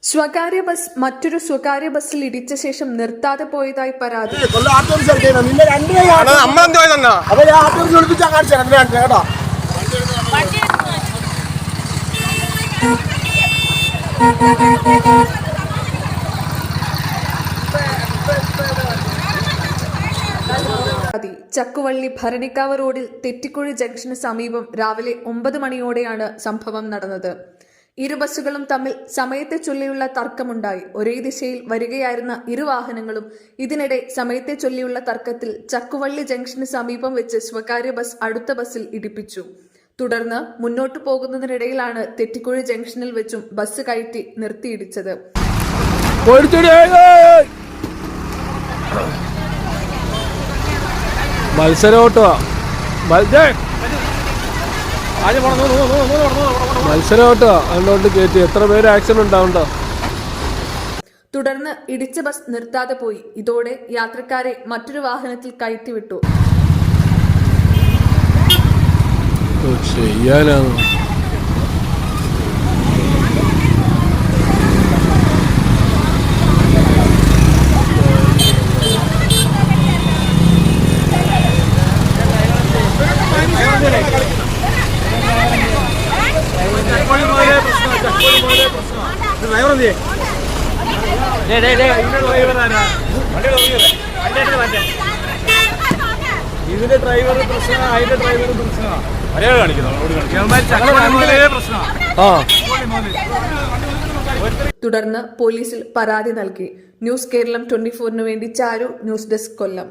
സ്വകാര്യ ബസ് മറ്റൊരു സ്വകാര്യ ബസ്സിൽ ഇടിച്ച ശേഷം നിർത്താതെ പോയതായി പരാതി. ചക്കുവള്ളി ഭരണിക്കാവ് റോഡിൽ തെറ്റിക്കുഴി ജംഗ്ഷന് സമീപം രാവിലെ 9 മണിയോടെയാണ് സംഭവം നടന്നത്. ഇരു ബസ്സുകളും തമ്മിൽ സമയത്തെ ചൊല്ലിയുള്ള തർക്കമുണ്ടായി. ഒരേ ദിശയിൽ വരികയായിരുന്ന ഇരു വാഹനങ്ങളും ഇതിനിടെ സമയത്തെ ചൊല്ലിയുള്ള തർക്കത്തിൽ ചക്കുവള്ളി ജംഗ്ഷന് സമീപം വെച്ച് സ്വകാര്യ ബസ് അടുത്ത ബസ്സിൽ ഇടിപ്പിച്ചു. തുടർന്ന് മുന്നോട്ടു പോകുന്നതിനിടയിലാണ് തെറ്റിക്കുഴി ജംഗ്ഷനിൽ വെച്ചും ബസ് കയറ്റി നിർത്തിയിടിച്ചത്. മത്സരോട്ടോ അതുകൊണ്ട് കയറ്റി എത്ര പേര് ആക്സിഡന്റ് ഉണ്ടാവുണ്ടോ. തുടർന്ന് ഇടിച്ച ബസ് നിർത്താതെ പോയി. ഇതോടെ യാത്രക്കാരെ മറ്റൊരു വാഹനത്തിൽ കയറ്റിവിട്ടു. ചെയ്യാനാണോ ഇതിന്റെ ഡ്രൈവർ പ്രശ്നം, അതിന്റെ ഡ്രൈവർ പ്രശ്നമാണ്. തുടർന്ന് പോലീസിൽ പരാതി നൽകി. ന്യൂസ് കേരളം 24 വേണ്ടി ചാരു. ന്യൂസ് ഡെസ്ക്, കൊല്ലം.